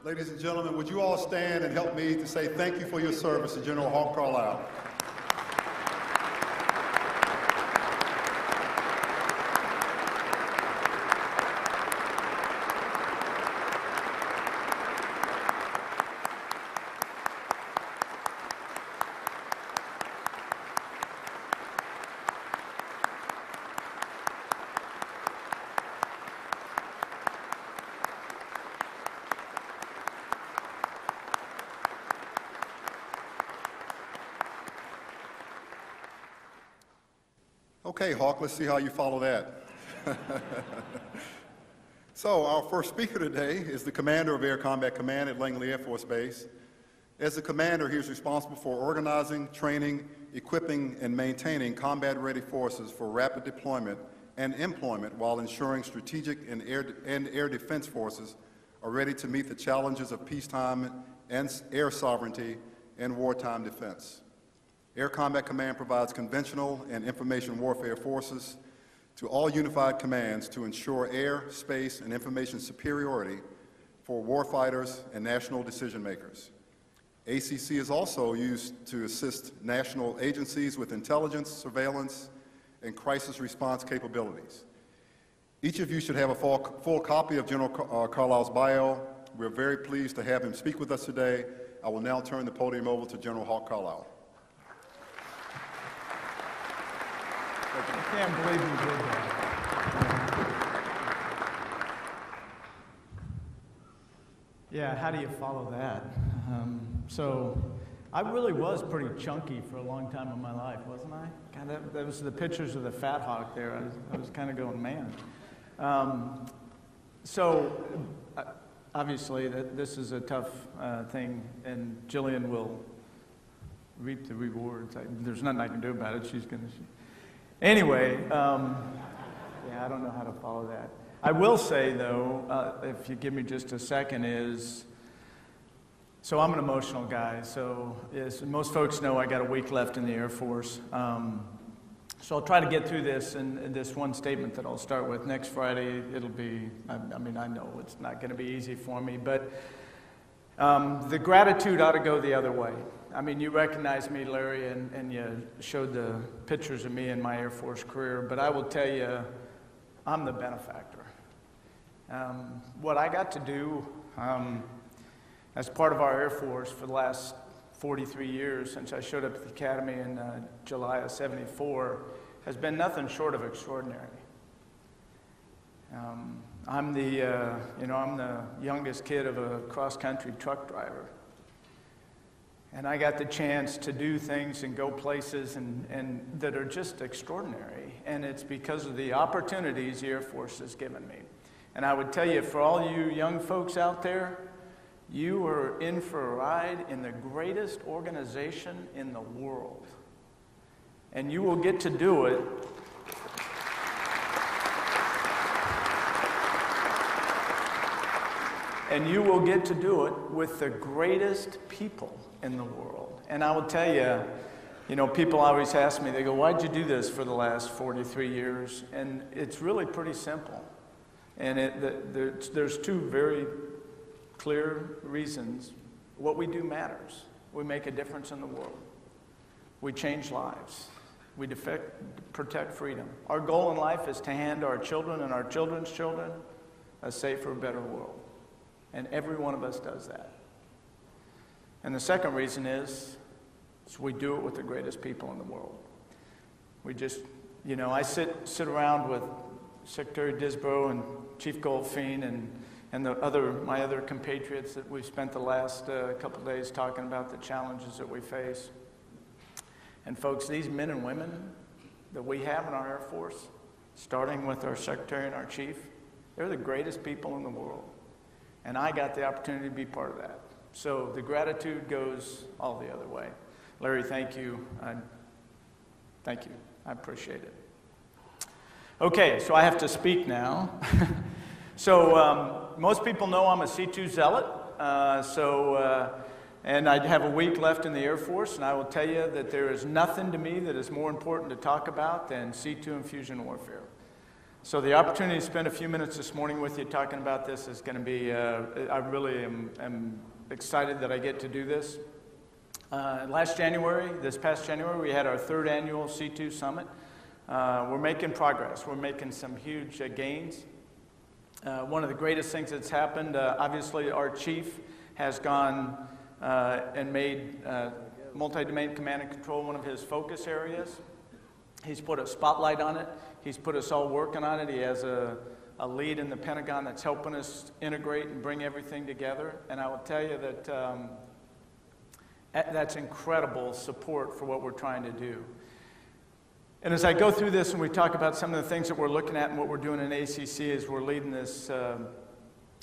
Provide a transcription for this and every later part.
Ladies and gentlemen, would you all stand and help me to say thank you for your service to General Hawk Carlisle. Okay, Hawk, let's see how you follow that. So our first speaker today is the Commander of Air Combat Command at Langley Air Force Base. As the commander, he is responsible for organizing, training, equipping, and maintaining combat-ready forces for rapid deployment and employment while ensuring strategic and air defense forces are ready to meet the challenges of peacetime and air sovereignty and wartime defense. Air Combat Command provides conventional and information warfare forces to all unified commands to ensure air, space, and information superiority for warfighters and national decision makers. ACC is also used to assist national agencies with intelligence, surveillance, and crisis response capabilities. Each of you should have a full copy of General Carlisle's bio. We're very pleased to have him speak with us today. I will now turn the podium over to General Hawk Carlisle. I can't believe you did that. Yeah, how do you follow that? So I really was pretty chunky for a long time in my life, wasn't I? God, that was the pictures of the Fat Hawk there. I was kind of going, man. Obviously, this is a tough thing, and Jillian will reap the rewards. There's nothing I can do about it. She's going to... Anyway, yeah, I don't know how to follow that. I will say, though, if you give me just a second, so I'm an emotional guy. So as most folks know, I got a week left in the Air Force. So I'll try to get through this in this one statement that I'll start with. Next Friday, it'll be, I mean, I know it's not going to be easy for me, but the gratitude ought to go the other way. I mean, you recognize me, Larry, and you showed the pictures of me in my Air Force career, but I will tell you, I'm the benefactor. What I got to do as part of our Air Force for the last 43 years, since I showed up at the Academy in July of '74, has been nothing short of extraordinary. I'm the youngest kid of a cross-country truck driver. And I got the chance to do things and go places and that are just extraordinary. And it's because of the opportunities the Air Force has given me. And I would tell you, for all you young folks out there, you are in for a ride in the greatest organization in the world. And you will get to do it and you will get to do it with the greatest people in the world. And I will tell you, people always ask me, they go, why'd you do this for the last 43 years? And it's really pretty simple. And there's two very clear reasons. What we do matters. We make a difference in the world. We change lives. We protect freedom. Our goal in life is to hand our children and our children's children a safer, better world. And every one of us does that. And the second reason is we do it with the greatest people in the world. We just, I sit around with Secretary Disbrow and Chief Goldfein and my other compatriots that we've spent the last couple of days talking about the challenges that we face. And folks, these men and women that we have in our Air Force, starting with our Secretary and our Chief, they're the greatest people in the world. And I got the opportunity to be part of that. So the gratitude goes all the other way. Larry, thank you. Thank you. I appreciate it. Okay, so I have to speak now. So most people know I'm a C2 zealot. And I have a week left in the Air Force, and I will tell you that there is nothing to me that is more important to talk about than C2 and fusion warfare. So the opportunity to spend a few minutes this morning with you talking about this is going to be, I really am excited that I get to do this. This past January, we had our third annual C2 Summit. We're making progress. We're making some huge gains. One of the greatest things that's happened, obviously our chief has gone and made multi-domain command and control one of his focus areas. He's put a spotlight on it. He's put us all working on it. He has a lead in the Pentagon that's helping us integrate and bring everything together. And I will tell you that that's incredible support for what we're trying to do. And as I go through this and we talk about some of the things that we're looking at and what we're doing in ACC is we're leading this, the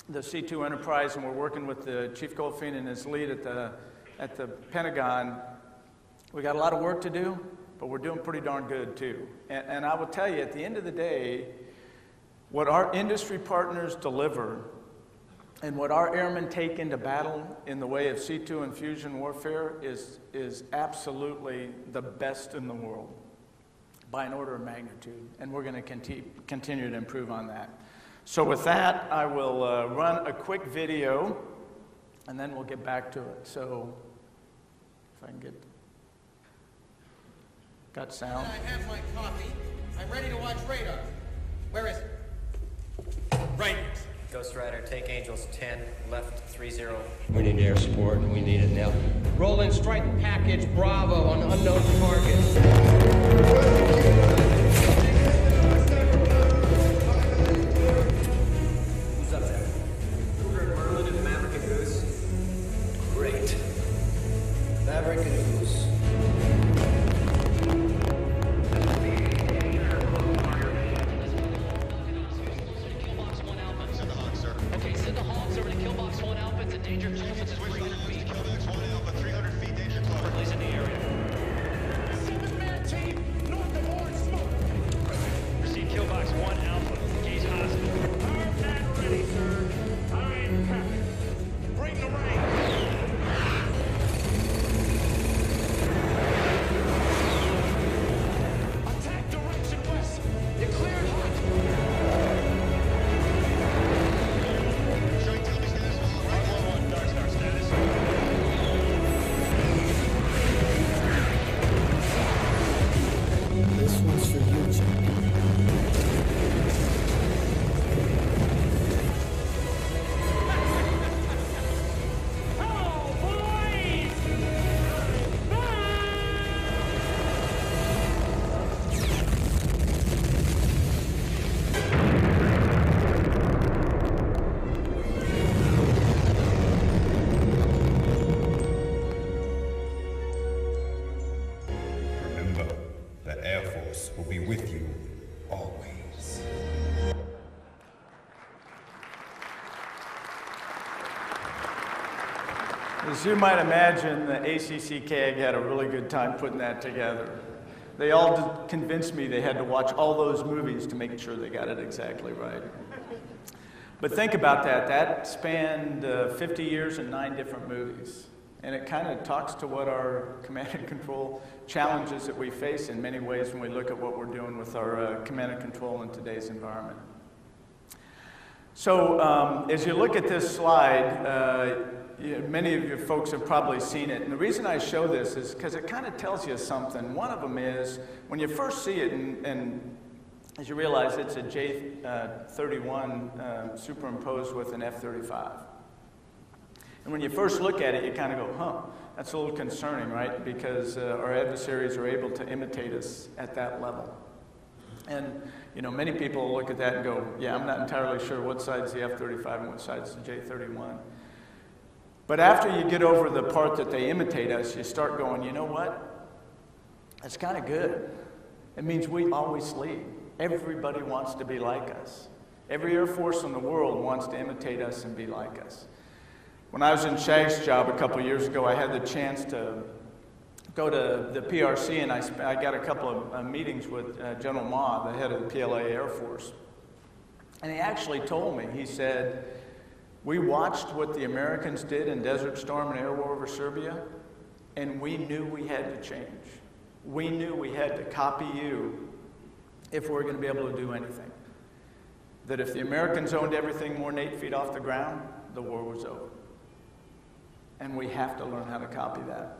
C2 enterprise, and we're working with the Chief Goldfein and his lead at the Pentagon. We got a lot of work to do, but we're doing pretty darn good too. And I will tell you, at the end of the day, what our industry partners deliver and what our airmen take into battle in the way of C2 and fusion warfare is absolutely the best in the world by an order of magnitude, and we're going to continue to improve on that. So with that, I will run a quick video, and then we'll get back to it. So if I can get... Got sound? I have my coffee. I'm ready to watch radar. Where is it? Right. Ghost Rider, take Angels 10, left 30. We need air support, and we need it now. Roll in strike package Bravo on unknown target. Who's up there? Cougar and Merlin and Maverick and Goose. Great. Maverick and Goose. Okay, send the Hogs over to Killbox 1 Alpha. It's a danger close. It's 300 feet. Killbox 1 Alpha, 300 feet, danger close. Release in the area. 7-man team, north of Orange Smoke. Proceed Killbox 1 Alpha. Engage hostile. Power pad ready, sir. I'm packed. Bring the rain. Attack direction west. You're cleared hot. Showing television status on the right. 1-1, Dark Star status. This one's for you, Jim. Hello, boys! Remember, the Air Force will be with you always. As you might imagine, the ACC CAG had a really good time putting that together. They all convinced me they had to watch all those movies to make sure they got it exactly right. But think about that. That spanned 50 years and 9 different movies. And it kind of talks to what our command and control challenges that we face in many ways when we look at what we're doing with our command and control in today's environment. So as you look at this slide, many of you folks have probably seen it. And the reason I show this is because it kind of tells you something. One of them is when you first see it, and as you realize it's a J-31 superimposed with an F-35. And when you first look at it, you kind of go, huh, that's a little concerning, right? Because our adversaries are able to imitate us at that level. And, you know, many people will look at that and go, yeah, I'm not entirely sure what side's the F-35 and what side's the J-31. But after you get over the part that they imitate us, you start going, you know what? That's kind of good. It means we always lead. Everybody wants to be like us. Every Air Force in the world wants to imitate us and be like us. When I was in Shag's job a couple of years ago, I had the chance to go to the PRC, and I got a couple of meetings with General Ma, the head of the PLA Air Force. And he actually told me, he said, we watched what the Americans did in Desert Storm and air war over Serbia, and we knew we had to change. We knew we had to copy you if we were going to be able to do anything. that if the Americans owned everything more than 8 feet off the ground, the war was over. And we have to learn how to copy that.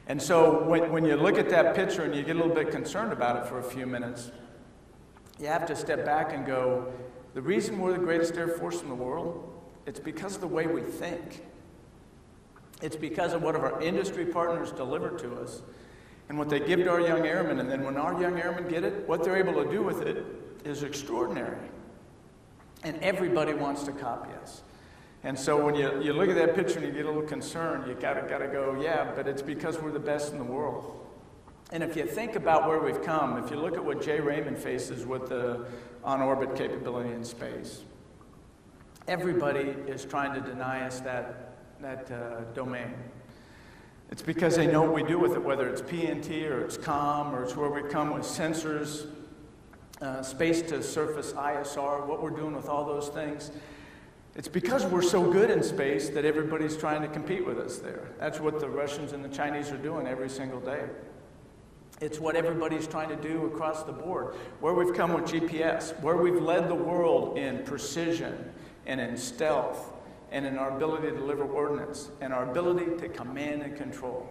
And so when you look at that picture and you get a little bit concerned about it for a few minutes, you have to step back and go, the reason we're the greatest Air Force in the world, it's because of the way we think. It's because of what our industry partners deliver to us and what they give to our young airmen. And then when our young airmen get it, what they're able to do with it is extraordinary. And everybody wants to copy us. And so when you look at that picture and you get a little concerned, you gotta go, yeah, but it's because we're the best in the world. And if you think about where we've come, if you look at what Jay Raymond faces with the on-orbit capability in space, everybody is trying to deny us that domain. It's because they know what we do with it, whether it's PNT or it's COM or it's where we come with sensors, space to surface ISR, what we're doing with all those things. It's because we're so good in space that everybody's trying to compete with us there. That's what the Russians and the Chinese are doing every single day. It's what everybody's trying to do across the board. Where we've come with GPS, where we've led the world in precision and in stealth and in our ability to deliver ordnance and our ability to command and control.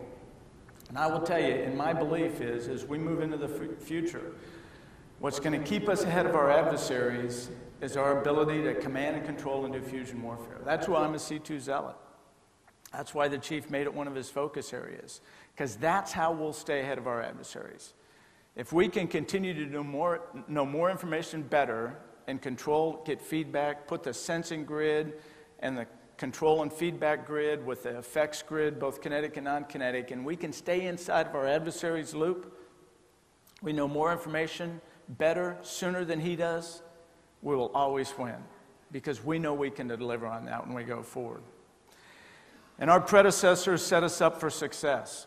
And I will tell you, in my belief is, as we move into the future, what's going to keep us ahead of our adversaries is our ability to command and control and do fusion warfare. That's why I'm a C2 zealot. That's why the chief made it one of his focus areas, because that's how we'll stay ahead of our adversaries. If we can continue to know more information better and control, get feedback, put the sensing grid and the control and feedback grid with the effects grid, both kinetic and non-kinetic, and we can stay inside of our adversary's loop, we know more information better, sooner than he does, we will always win, because we know we can deliver on that when we go forward. And our predecessors set us up for success.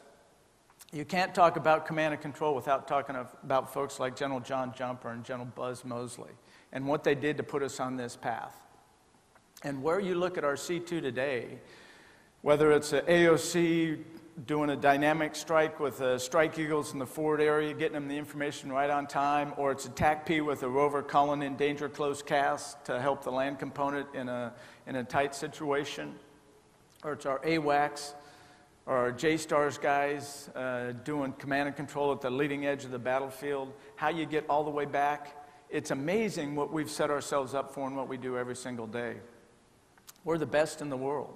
You can't talk about command and control without talking about folks like General John Jumper and General Buzz Mosley and what they did to put us on this path. And where you look at our C2 today, whether it's an AOC doing a dynamic strike with Strike Eagles in the forward area, getting them the information right on time, or it's a TAC-P with a rover calling in danger close cast to help the land component in a tight situation, or it's our AWACS or our J-STARS guys doing command and control at the leading edge of the battlefield, how you get all the way back. It's amazing what we've set ourselves up for and what we do every single day. We're the best in the world.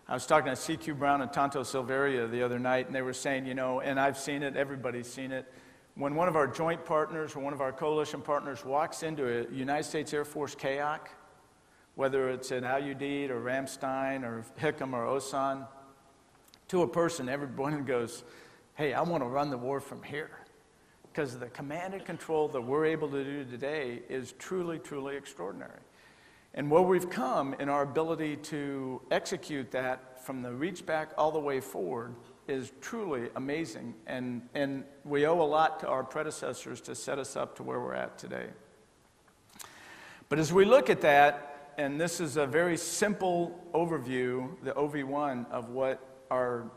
I was talking to C.Q. Brown and Tonto Silveria the other night, and they were saying, you know, and I've seen it, everybody's seen it, when one of our joint partners or one of our coalition partners walks into a United States Air Force CAOC, whether it's at Al-Udeid or Ramstein or Hickam or Osan, to a person, everyone goes, hey, I want to run the war from here. Because the command and control that we're able to do today is truly, truly extraordinary. And where we've come in our ability to execute that from the reach back all the way forward is truly amazing. And we owe a lot to our predecessors to set us up to where we're at today. But as we look at that, and this is a very simple overview, the OV1, of what our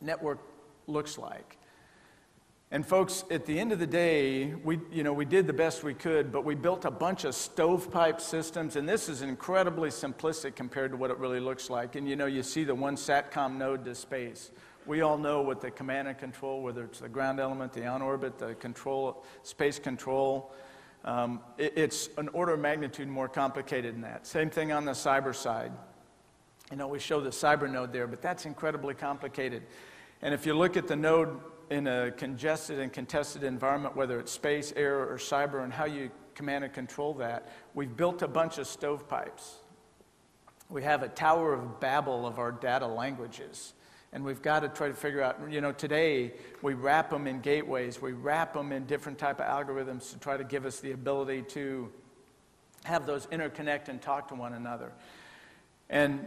network looks like. And folks, at the end of the day, we did the best we could, but we built a bunch of stovepipe systems, and this is incredibly simplistic compared to what it really looks like. And you see the one SATCOM node to space. We all know what the command and control, whether it's the ground element, the on-orbit, the control, space control, it's an order of magnitude more complicated than that. Same thing on the cyber side. We show the cyber node there, but that's incredibly complicated. And if you look at the node in a congested and contested environment, whether it's space, air, or cyber, and how you command and control that, we've built a bunch of stovepipes. We have a Tower of Babel of our data languages. And we've got to try to figure out, today we wrap them in gateways, we wrap them in different type of algorithms to try to give us the ability to have those interconnect and talk to one another. And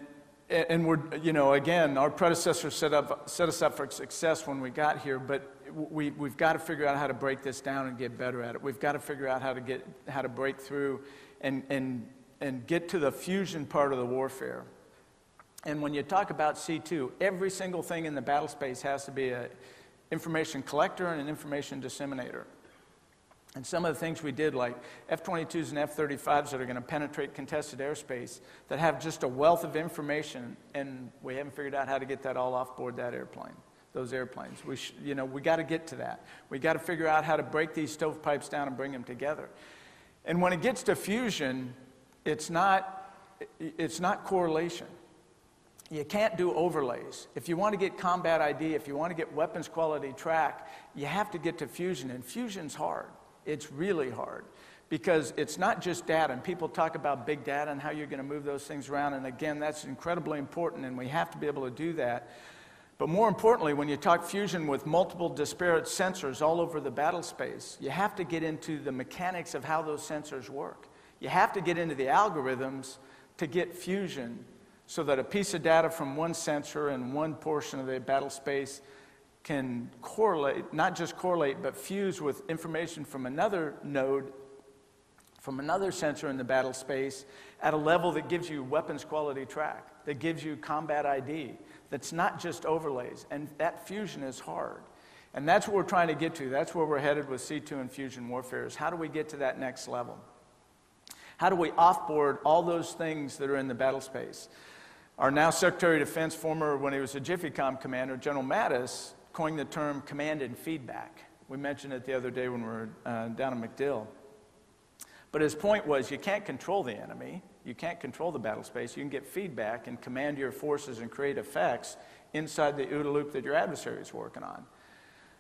we're, again, our predecessors set us up for success when we got here, but we've got to figure out how to break this down and get better at it. We've got to figure out how to break through and get to the fusion part of the warfare. And when you talk about C2, every single thing in the battle space has to be an information collector and an information disseminator. And some of the things we did, like F-22s and F-35s that are going to penetrate contested airspace, that have just a wealth of information, and we haven't figured out how to get that all off board that airplane, those airplanes. We got to get to that. We got to figure out how to break these stovepipes down and bring them together. And when it gets to fusion, it's not correlation. You can't do overlays. If you want to get combat ID, if you want to get weapons quality track, you have to get to fusion, and fusion's hard. It's really hard because it's not just data, and people talk about big data and how you're going to move those things around, and again, that's incredibly important, and we have to be able to do that. But more importantly, when you talk fusion with multiple disparate sensors all over the battle space, you have to get into the mechanics of how those sensors work. You have to get into the algorithms to get fusion so that a piece of data from one sensor in one portion of the battle space can correlate, not just correlate, but fuse with information from another node, from another sensor in the battle space at a level that gives you weapons quality track, that gives you combat ID, that's not just overlays. And that fusion is hard. And that's what we're trying to get to. That's where we're headed with C2 and fusion warfare, is how do we get to that next level? How do we offboard all those things that are in the battle space? Our now Secretary of Defense, former, when he was a JIFFY-COM commander, General Mattis, coined the term command and feedback. We mentioned it the other day when we were down in MacDill. But his point was you can't control the enemy. You can't control the battle space. You can get feedback and command your forces and create effects inside the OODA loop that your adversary is working on.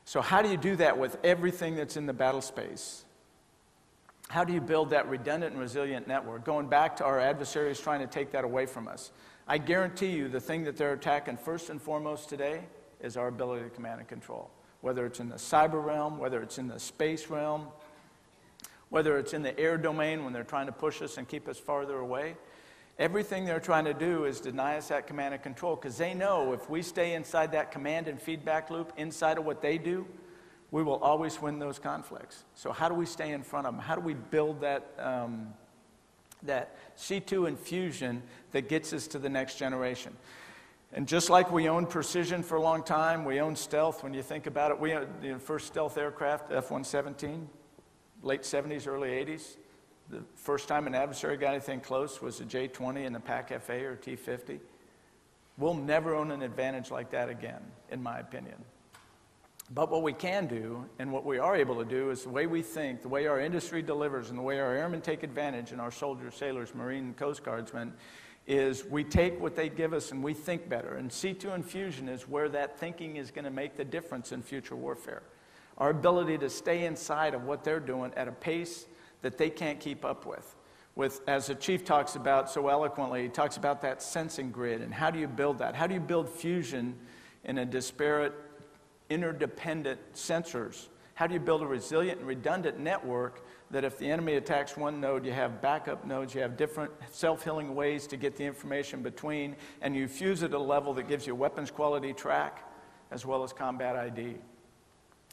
So how do you do that with everything that's in the battle space? How do you build that redundant and resilient network? Going back to our adversaries trying to take that away from us. I guarantee you the thing that they're attacking first and foremost today is our ability to command and control. Whether it's in the cyber realm, whether it's in the space realm, whether it's in the air domain when they're trying to push us and keep us farther away. Everything they're trying to do is deny us that command and control, because they know if we stay inside that command and feedback loop, inside of what they do, we will always win those conflicts. So how do we stay in front of them? How do we build that, that C2 infusion that gets us to the next generation? And just like we owned precision for a long time, we owned stealth. When you think about it, we owned the first stealth aircraft, F-117, late 70s, early 80s. The first time an adversary got anything close was a J-20 and the PAC-FA or T-50. We'll never own an advantage like that again, in my opinion. But what we can do, and what we are able to do, is the way we think, the way our industry delivers, and the way our airmen take advantage, and our soldiers, sailors, Marine, and Coast Guardsmen, is we take what they give us and we think better. And C2 infusion is where that thinking is going to make the difference in future warfare. Our ability to stay inside of what they're doing at a pace that they can't keep up with, as the chief talks about so eloquently, he talks about that sensing grid, and how do you build that? How do you build fusion in a disparate, interdependent sensors? How do you build a resilient and redundant network that if the enemy attacks one node, you have backup nodes, you have different self-healing ways to get the information between, and you fuse it at a level that gives you weapons quality track as well as combat ID.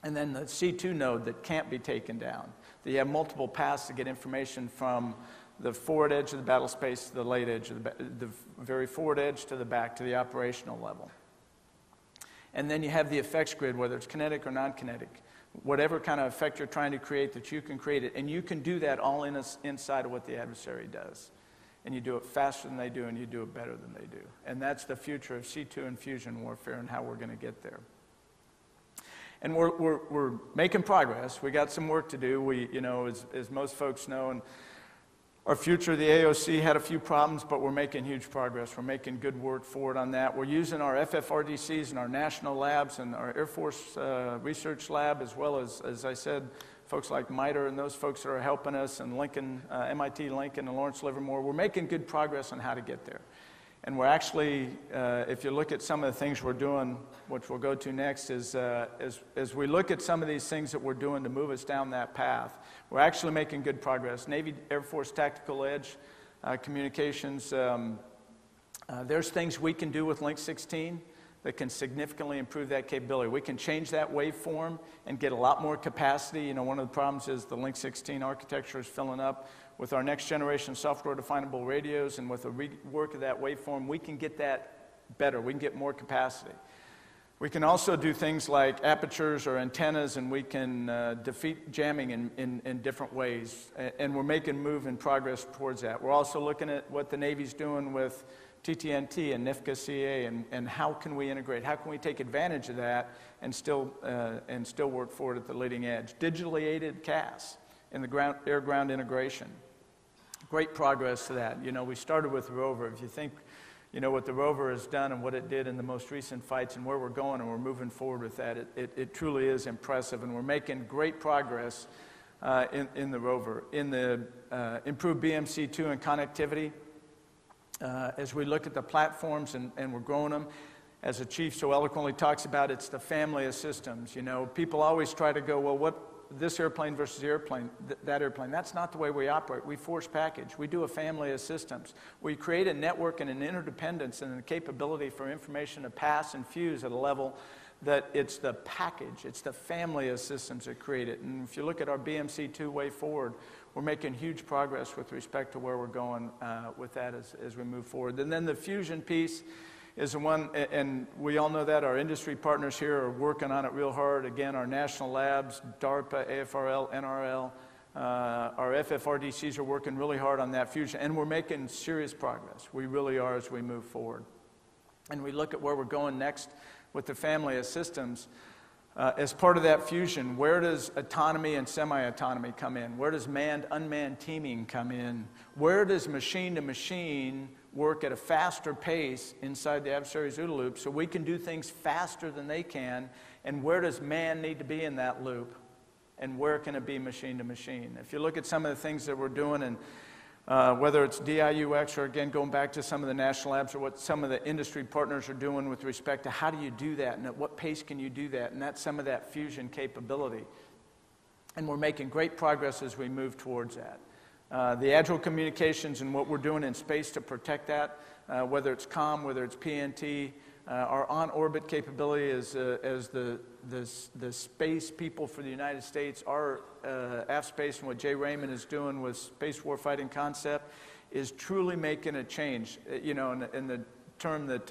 And then the C2 node that can't be taken down. That you have multiple paths to get information from the forward edge of the battle space to the late edge of the very forward edge to the back to the operational level. And then you have the effects grid, whether it's kinetic or non-kinetic. Whatever kind of effect you're trying to create, that you can create it. And you can do that all inside of what the adversary does. And you do it faster than they do, and you do it better than they do. And that's the future of C2 and fusion warfare and how we're going to get there. And we're making progress. We got some work to do. We, as most folks know, and our future, the AOC had a few problems, but we're making huge progress. We're making good work forward on that. We're using our FFRDCs and our national labs and our Air Force Research Lab, as well as I said, folks like MITRE and those folks that are helping us, and Lincoln, MIT Lincoln and Lawrence Livermore. We're making good progress on how to get there. And we're actually, if you look at some of the things we're doing, which we'll go to next, is as we look at some of these things that we're doing to move us down that path, we're actually making good progress. Navy, Air Force Tactical Edge, communications, there's things we can do with Link 16 that can significantly improve that capability. We can change that waveform and get a lot more capacity. One of the problems is the Link 16 architecture is filling up. With our next generation software definable radios and with the rework of that waveform, we can get that better. We can get more capacity. We can also do things like apertures or antennas, and we can defeat jamming in different ways. And we're making move and progress towards that. We're also looking at what the Navy's doing with TTNT and NIFCA-CA, and how can we integrate? How can we take advantage of that and still work forward at the leading edge? Digitally aided CAS in the air-ground integration. Great progress to that. You know, we started with the rover. If you think, you know, what the rover has done and what it did in the most recent fights and where we're going and we're moving forward with that, it truly is impressive. And we're making great progress in the rover. In the improved BMC-2 and connectivity, as we look at the platforms and we're growing them, as the chief so eloquently talks about, it's the family of systems. You know, people always try to go, well, what this airplane versus the airplane, that airplane. That's not the way we operate. We force package. We do a family of systems. We create a network and an interdependence and a capability for information to pass and fuse at a level that it's the package, it's the family of systems that create it. And if you look at our BMC-2 way forward, we're making huge progress with respect to where we're going with that as we move forward. And then the fusion piece is the one, and we all know that our industry partners here are working on it real hard. Again, our national labs, DARPA, AFRL, NRL, our FFRDCs are working really hard on that fusion, and we're making serious progress. We really are as we move forward. And we look at where we're going next with the family of systems. As part of that fusion, where does autonomy and semi-autonomy come in? Where does manned-unmanned teaming come in? Where does machine-to-machine work at a faster pace inside the adversary's OODA loop so we can do things faster than they can? And where does man need to be in that loop? And where can it be machine-to-machine? If you look at some of the things that we're doing, and whether it's DIUX or, again, going back to some of the national labs or what some of the industry partners are doing with respect to how do you do that and at what pace can you do that, and that's some of that fusion capability. And we're making great progress as we move towards that. The agile communications and what we're doing in space to protect that, whether it's COM, whether it's PNT, our on-orbit capability as the space people for the United States, our AFSpace and what Jay Raymond is doing with space warfighting concept is truly making a change. You know, in the term that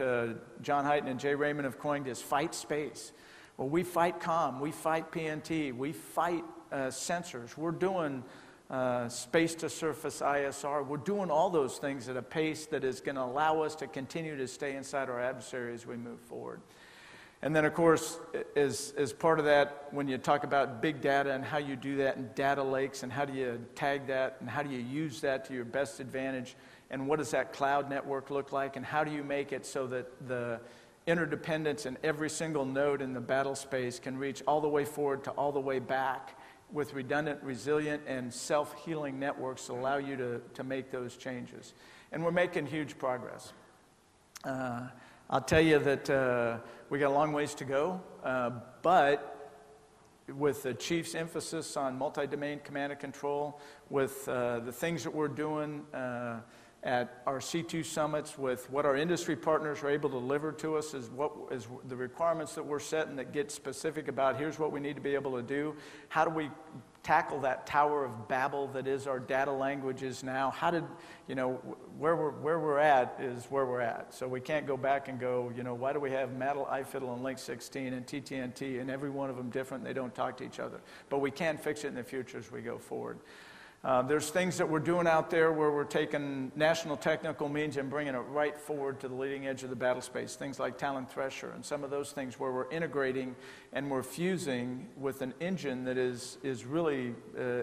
John Hyten and Jay Raymond have coined is fight space. Well, we fight COM, we fight PNT, we fight sensors. We're doing space-to-surface ISR. We're doing all those things at a pace that is going to allow us to continue to stay inside our adversary as we move forward. And then, of course, as part of that, when you talk about big data and how you do that and data lakes and how do you tag that and how do you use that to your best advantage and what does that cloud network look like and how do you make it so that the interdependence in every single node in the battle space can reach all the way forward to all the way back with redundant, resilient, and self-healing networks to allow you to make those changes. And we're making huge progress. I'll tell you that we got a long ways to go, but with the Chief's emphasis on multi-domain command and control, with the things that we're doing at our C2 summits, with what our industry partners are able to deliver to us is the requirements that we're setting that get specific about here's what we need to be able to do. How do we tackle that Tower of Babel that is our data languages now? How did, you know, where we're at is where we're at. So we can't go back and go, you know, why do we have MATL, IFIDL, and Link 16 and TTNT and every one of them different? They don't talk to each other. But we can fix it in the future as we go forward. There's things that we're doing out there where we're taking national technical means and bringing it right forward to the leading edge of the battle space, things like Talon Thresher and some of those things where we're integrating and we're fusing with an engine that is really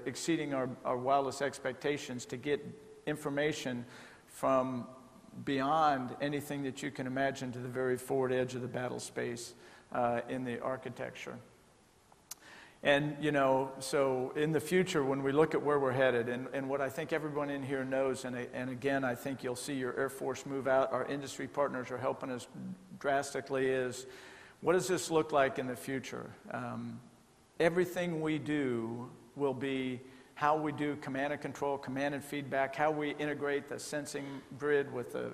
exceeding our wildest expectations to get information from beyond anything that you can imagine to the very forward edge of the battle space in the architecture. And, you know, so in the future, when we look at where we're headed, and what I think everyone in here knows, and again, I think you'll see your Air Force move out, our industry partners are helping us drastically, is what does this look like in the future? Everything we do will be how we do command and control, command and feedback, how we integrate the sensing grid with the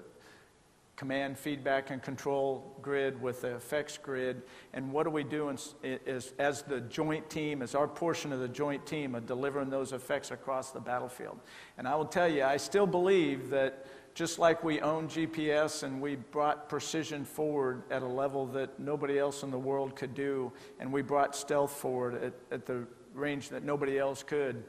command, feedback, and control grid with the effects grid, and what do we do as the joint team, as our portion of the joint team of delivering those effects across the battlefield. And I will tell you, I still believe that just like we own GPS and we brought precision forward at a level that nobody else in the world could do, and we brought stealth forward at the range that nobody else could,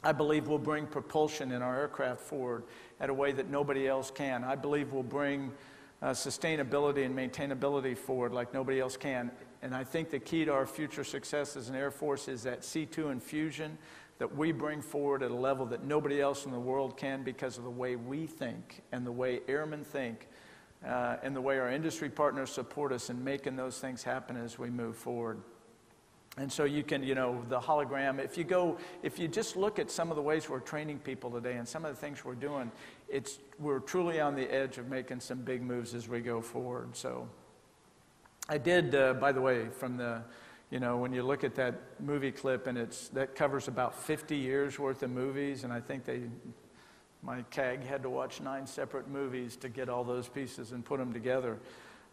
I believe we'll bring propulsion in our aircraft forward at a way that nobody else can. I believe we'll bring sustainability and maintainability forward like nobody else can. And I think the key to our future success as an Air Force is that C2 infusion that we bring forward at a level that nobody else in the world can, because of the way we think and the way airmen think and the way our industry partners support us in making those things happen as we move forward. And so you can, the hologram, if you just look at some of the ways we're training people today and some of the things we're doing, we're truly on the edge of making some big moves as we go forward. So I did, by the way, from the, when you look at that movie clip, and that covers about 50 years worth of movies, and I think my CAG had to watch 9 separate movies to get all those pieces and put them together.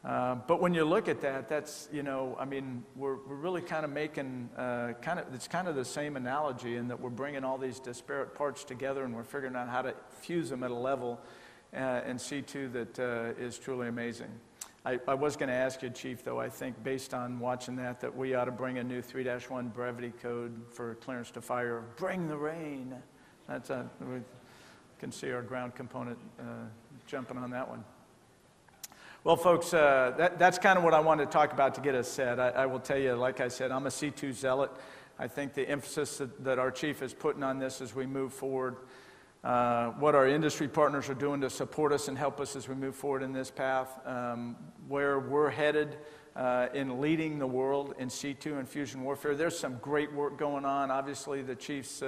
But when you look at that, that's, we're really kind of making, it's kind of the same analogy in that we're bringing all these disparate parts together and we're figuring out how to fuse them at a level in C2 that is truly amazing. I was going to ask you, Chief, though, I think based on watching that we ought to bring a new 3-1 brevity code for clearance to fire. Bring the rain. We can see our ground component jumping on that one. Well, folks, that's kind of what I wanted to talk about to get us set. I will tell you, like I said, I'm a C2 zealot. I think the emphasis that our chief is putting on this as we move forward, what our industry partners are doing to support us and help us as we move forward in this path, where we're headed in leading the world in C2 and fusion warfare. There's some great work going on. Obviously, the chief's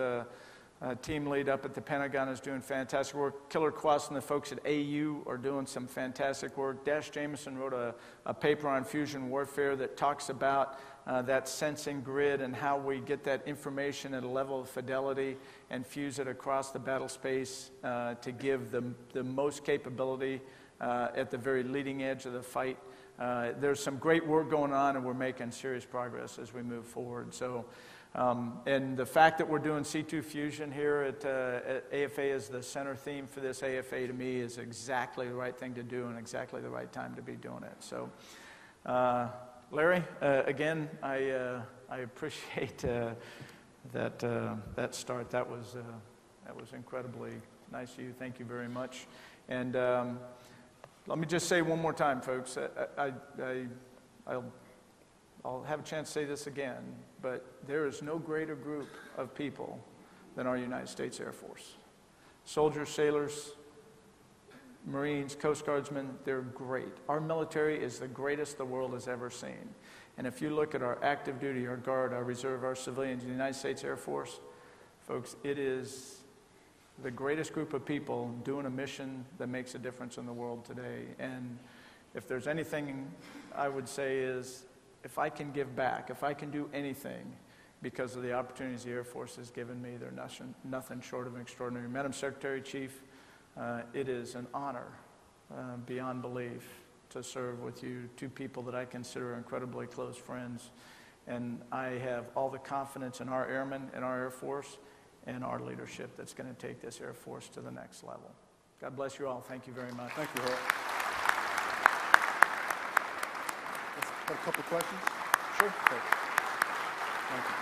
team lead up at the Pentagon is doing fantastic work. Killer Quast and the folks at AU are doing some fantastic work. Dash Jameson wrote a paper on fusion warfare that talks about that sensing grid and how we get that information at a level of fidelity and fuse it across the battle space to give the most capability at the very leading edge of the fight. There's some great work going on, and we're making serious progress as we move forward. So. And the fact that we're doing C2 fusion here at AFA as the center theme for this AFA, to me, is exactly the right thing to do and exactly the right time to be doing it. So, Larry, again, I appreciate that start. That was incredibly nice of you. Thank you very much. And let me just say one more time, folks. I'll have a chance to say this again, but there is no greater group of people than our United States Air Force. Soldiers, sailors, Marines, Coast Guardsmen, they're great. Our military is the greatest the world has ever seen. And if you look at our active duty, our Guard, our Reserve, our civilians, the United States Air Force, folks, it is the greatest group of people doing a mission that makes a difference in the world today. And if there's anything I would say is, if I can give back, if I can do anything because of the opportunities the Air Force has given me, they're nothing short of extraordinary. Madam Secretary, Chief, it is an honor beyond belief to serve with you, two people that I consider incredibly close friends. And I have all the confidence in our airmen and our Air Force and our leadership that's going to take this Air Force to the next level. God bless you all. Thank you very much. Thank you, Herb. Have a couple of questions? Sure. Okay. Thank you.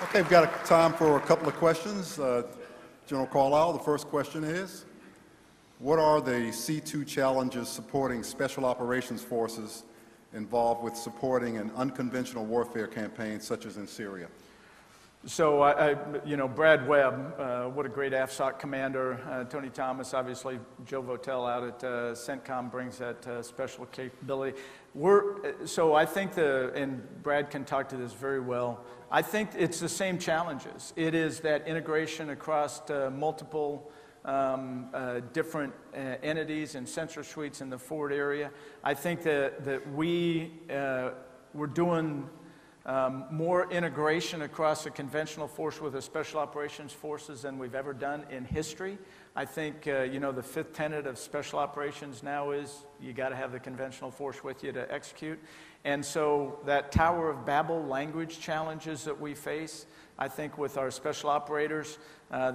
Okay, we've got time for a couple of questions. General Carlisle, the first question is, what are the C2 challenges supporting Special Operations Forces involved with supporting an unconventional warfare campaign such as in Syria? So, Brad Webb, what a great AFSOC commander. Tony Thomas, obviously, Joe Votel out at CENTCOM brings that special capability. So I think and Brad can talk to this very well, I think it's the same challenges. It is that integration across multiple different entities and sensor suites in the forward area. I think that we're doing more integration across a conventional force with a special operations forces than we've ever done in history. I think, the fifth tenet of special operations now is you got to have the conventional force with you to execute. And so that Tower of Babel language challenges that we face, I think with our special operators,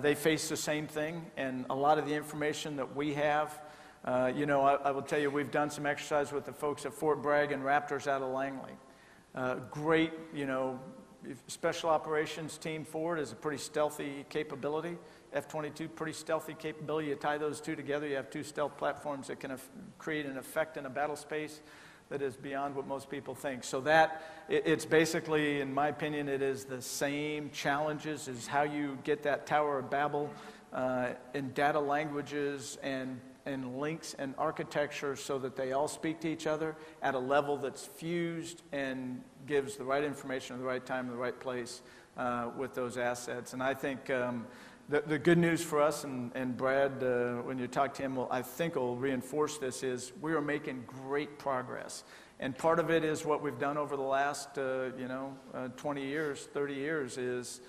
they face the same thing. And a lot of the information that we have, I will tell you, we've done some exercise with the folks at Fort Bragg and Raptors out of Langley. Great, special operations team forward is a pretty stealthy capability. F-22, pretty stealthy capability. You tie those two together, you have two stealth platforms that can create an effect in a battle space that is beyond what most people think. So it's basically, in my opinion, it is the same challenges as how you get that Tower of Babel in data languages and links and architecture so that they all speak to each other at a level that's fused and gives the right information at the right time in the right place with those assets. And I think the good news for us, and Brad, when you talk to him, I think will reinforce this, is we are making great progress. And part of it is what we've done over the last, 20 years, 30 years, is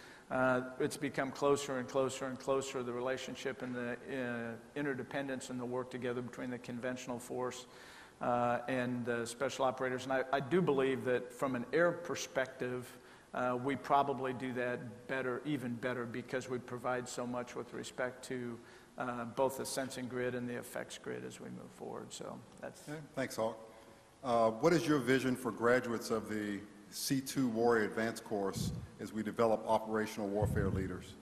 it's become closer and closer and closer, the relationship and the interdependence and the work together between the conventional force and the special operators. And I do believe that from an air perspective, we probably do that better, even better, because we provide so much with respect to both the sensing grid and the effects grid as we move forward. So that's... Okay, thanks, Hawk. What is your vision for graduates of the C2 Warrior Advanced Course as we develop operational warfare leaders?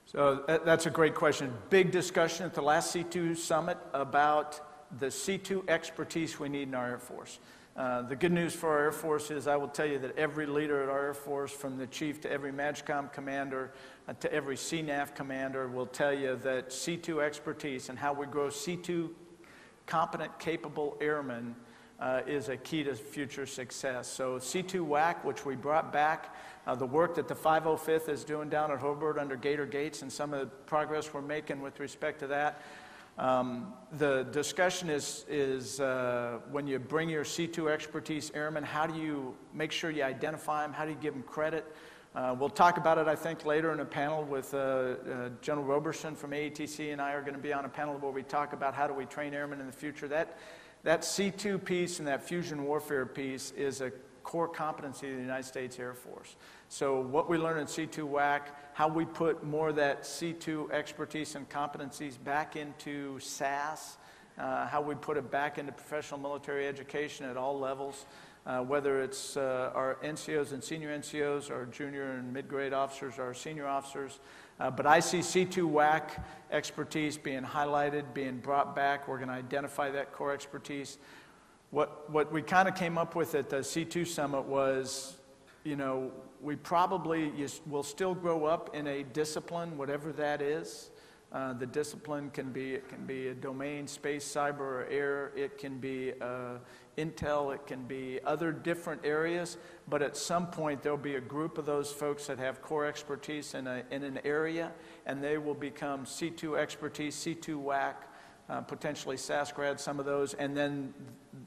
So that's a great question. Big discussion at the last C2 summit about the C2 expertise we need in our Air Force. The good news for our Air Force is I will tell you that every leader at our Air Force, from the chief to every MAGCOM commander to every CNAF commander, will tell you that C2 expertise and how we grow C2 competent, capable airmen is a key to future success. So C2 WAC, which we brought back, the work that the 505th is doing down at Hobart under Gator Gates and some of the progress we're making with respect to that. The discussion is when you bring your C2 expertise airmen, how do you make sure you identify them? How do you give them credit? We'll talk about it, I think, later in a panel with General Roberson from AETC, and I are going to be on a panel where we talk about how do we train airmen in the future. That C2 piece and that fusion warfare piece is a core competency of the United States Air Force. So what we learn in C2 WAC, how we put more of that C2 expertise and competencies back into SAS, how we put it back into professional military education at all levels, whether it's our NCOs and senior NCOs, our junior and mid-grade officers, our senior officers. But I see C2 WAC expertise being highlighted, being brought back. We're going to identify that core expertise. What we kind of came up with at the C2 Summit was, we probably will still grow up in a discipline, whatever that is. The discipline can be a domain, space, cyber, or air. It can be intel. It can be other different areas. But at some point, there'll be a group of those folks that have core expertise in an area, and they will become C2 expertise, C2 WAC, potentially SAS grad, some of those, and then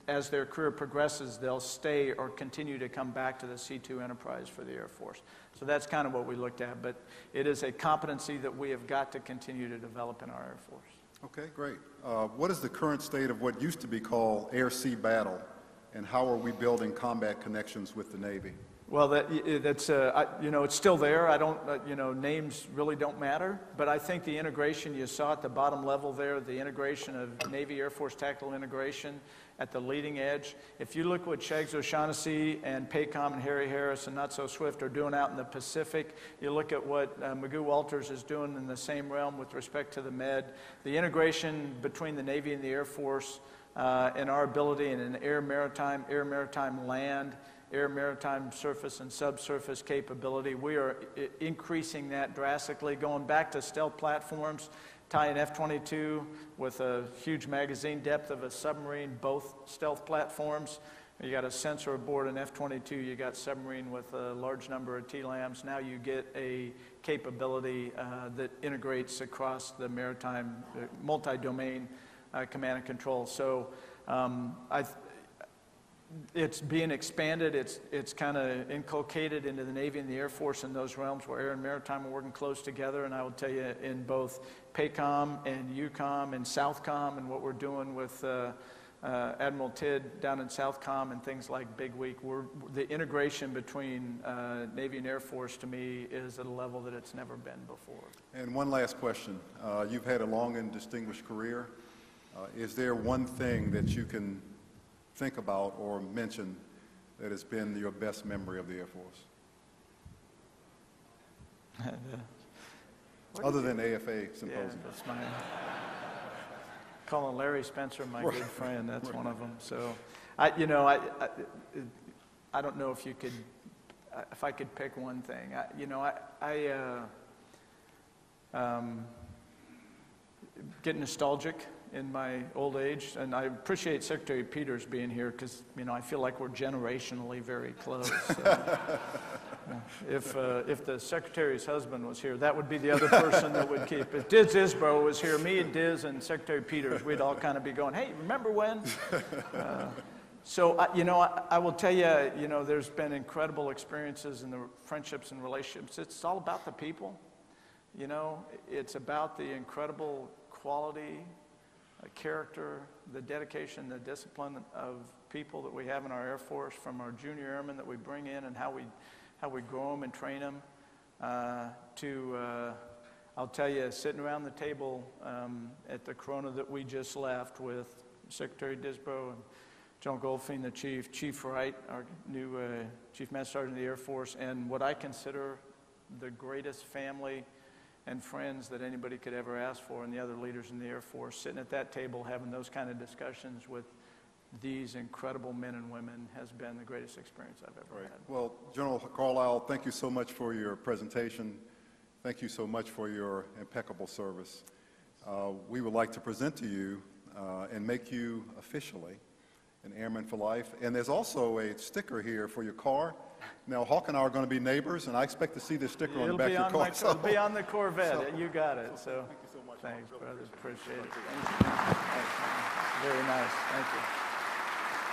as their career progresses, they'll stay or continue to come back to the C2 enterprise for the Air Force. So that's kind of what we looked at, but it is a competency that we have got to continue to develop in our Air Force. Okay, great. What is the current state of what used to be called air-sea battle, and how are we building combat connections with the Navy? Well, that's it's still there. I don't, names really don't matter. But I think the integration you saw at the bottom level there, the integration of Navy Air Force tactical integration at the leading edge. If you look what Shags O'Shaughnessy and PACOM and Harry Harris and Not So Swift are doing out in the Pacific, you look at what Magoo Walters is doing in the same realm with respect to the Med, the integration between the Navy and the Air Force and our ability in an air, maritime, land, air, maritime, surface, and subsurface capability. We are increasing that drastically, going back to stealth platforms, tie an F-22 with a huge magazine depth of a submarine, both stealth platforms. You got a sensor aboard an F-22, you got submarine with a large number of TLAMs. Now you get a capability that integrates across the maritime, multi-domain command and control. So it's being expanded. It's kind of inculcated into the Navy and the Air Force in those realms where air and maritime are working close together. And I will tell you, in both PACOM and EUCOM and SOUTHCOM and what we're doing with Admiral Tidd down in SOUTHCOM and things like Big Week, the integration between Navy and Air Force to me is at a level that it's never been before. And one last question. You've had a long and distinguished career. Is there one thing that you can think about or mention that has been your best memory of the Air Force? Other than AFA Symposium. Yeah, that's my... Calling Larry Spencer my good friend, that's one of them. So, I don't know if I could pick one thing. Get nostalgic in my old age, and I appreciate Secretary Peters being here because, I feel like we're generationally very close. So, if the Secretary's husband was here, that would be the other person that would keep. If Diz Isbro was here, me and Diz and Secretary Peters, we'd all kind of be going, hey, remember when? I will tell you, there's been incredible experiences in the friendships and relationships. It's all about the people. It's about the incredible quality, character, the dedication, the discipline of people that we have in our Air Force, from our junior airmen that we bring in and how we grow them and train them, I'll tell you, sitting around the table at the Corona that we just left with Secretary Disbrow and John Goldfein, the Chief Wright, our new Chief Master Sergeant of the Air Force, and what I consider the greatest family and friends that anybody could ever ask for, and the other leaders in the Air Force, sitting at that table having those kind of discussions with these incredible men and women has been the greatest experience I've ever had. Well, General Carlisle, thank you so much for your presentation. Thank you so much for your impeccable service. We would like to present to you and make you officially an Airman for Life. And there's also a sticker here for your car. Now, Hawk and I are going to be neighbors, and I expect to see this sticker on the back of your car. It'll be on the Corvette. You got it. So, thank you so much. Thanks, brother. Appreciate it. Thanks, man. Very nice. Thank you.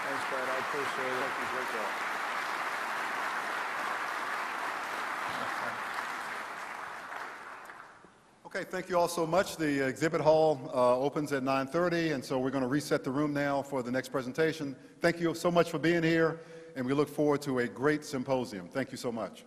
Thanks, Brad. I appreciate it. Thank you. Great job. Okay, thank you all so much. The exhibit hall opens at 9:30, and so we're going to reset the room now for the next presentation. Thank you so much for being here, and we look forward to a great symposium. Thank you so much.